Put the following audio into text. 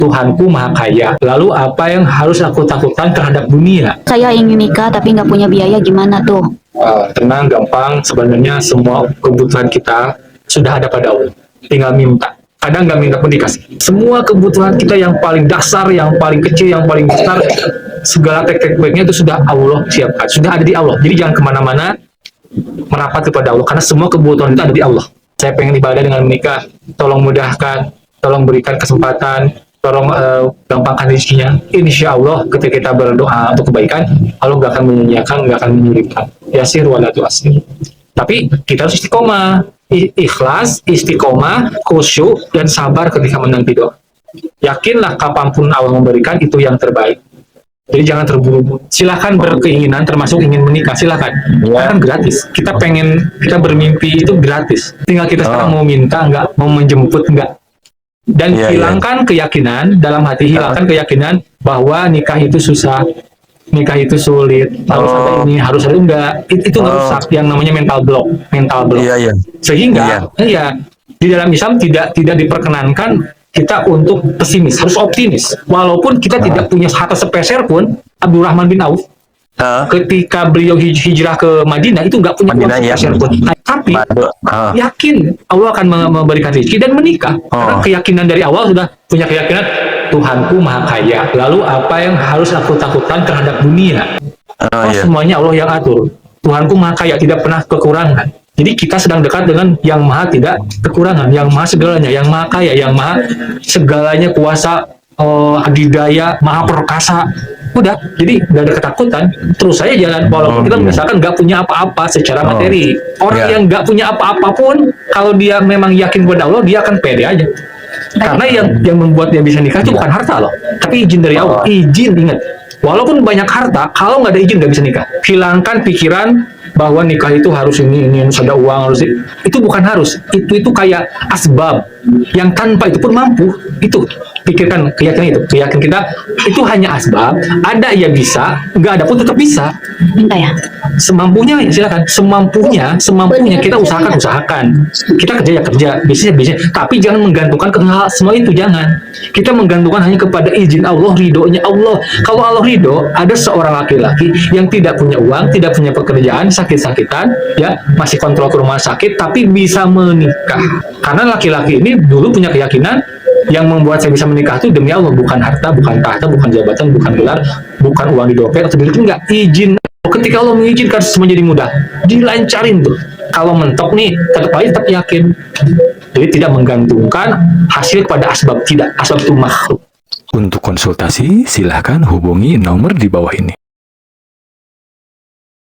Tuhanku Maha Kaya. Lalu apa yang harus aku takutkan terhadap dunia? Saya ingin nikah tapi nggak punya biaya, gimana tuh? Tenang, gampang. Sebenarnya semua kebutuhan kita sudah ada pada Allah. Tinggal minta. Kadang nggak minta pun dikasih. Semua kebutuhan kita yang paling dasar, yang paling kecil, yang paling besar, segala tek-tek baiknya itu sudah Allah siapkan. Sudah ada di Allah. Jadi jangan kemana-mana, merapat kepada Allah. Karena semua kebutuhan itu ada di Allah. Saya pengen ibadah dengan menikah. Tolong mudahkan, tolong berikan kesempatan, tolong gampangkan rezekinya. Insya Allah ketika kita berdoa untuk kebaikan, Allah nggak akan menyanyiakan, nggak akan menyulitkan. Yasir wala tu'asir. Tapi kita harus istiqomah, ikhlas, istiqomah, khusyuk, dan sabar ketika menanti doa. Yakinlah kapanpun Allah memberikan itu yang terbaik. Jadi jangan terburu-buru. Silahkan berkeinginan, termasuk ingin menikah, silahkan. Kan gratis. Kita bermimpi itu gratis. Tinggal kita sekarang mau minta, nggak mau menjemput, nggak. Dan hilangkan keyakinan dalam hati, hilangkan keyakinan bahwa nikah itu susah, nikah itu sulit, harus ada ini, harus ada enggak. Itu ngerusak yang namanya mental block. Sehingga di dalam Islam tidak diperkenankan kita untuk pesimis, harus optimis. Walaupun kita tidak punya harta sepeser pun. Abdurrahman bin Auf ketika beliau hijrah ke Madinah itu nggak punya uang sepeser pun. Tapi yakin Allah akan memberikan rezeki dan menikah. Karena keyakinan dari awal sudah punya keyakinan Tuhanku Maha Kaya. Lalu apa yang harus aku takutkan terhadap dunia? Semuanya Allah yang atur. Tuhanku Maha Kaya, tidak pernah kekurangan. Jadi kita sedang dekat dengan yang maha tidak kekurangan, yang maha segalanya, yang maha kaya, yang maha segalanya, kuasa, adidaya, maha perkasa. Udah, jadi nggak ada ketakutan, terus saya jalan. Walaupun kita misalkan nggak punya apa-apa secara materi. Orang yang nggak punya apa-apa pun, kalau dia memang yakin kepada Allah, dia akan pede aja. Karena yang membuat dia bisa nikah itu bukan harta loh, tapi izin dari Allah. Izin, ingat. Walaupun banyak harta, kalau nggak ada izin nggak bisa nikah. Hilangkan pikiran bahwa nikah itu harus ini harus ada uang, harus itu bukan harus. Itu kayak asbab yang tanpa itu pun mampu. Itu pikirkan, keyakinan itu, keyakinan kita itu hanya asbab. Ada ya bisa, nggak ada pun tetap bisa. Minta ya. Semampunya silakan, semampunya kita usahakan. Kita kerja, bisnis. Tapi jangan menggantungkan ke hal semua itu, jangan. Kita menggantungkan hanya kepada izin Allah, ridhonya Allah. Kalau Allah ridho, ada seorang laki-laki yang tidak punya uang, tidak punya pekerjaan, sakit-sakitan, ya masih kontrol ke rumah sakit, tapi bisa menikah. Karena laki-laki ini dulu punya keyakinan yang membuat saya bisa menikah itu demi Allah, bukan harta, bukan tahta, bukan jabatan, bukan gelar, bukan uang di dompet atau duit, enggak, izin. Ketika Allah mengizinkan semua jadi mudah, dilancarin tuh. Kalau mentok nih, tetap yakin. Jadi tidak menggantungkan hasil pada asbab, tidak. Asbab itu makhluk. Untuk konsultasi, silahkan hubungi nomor di bawah ini.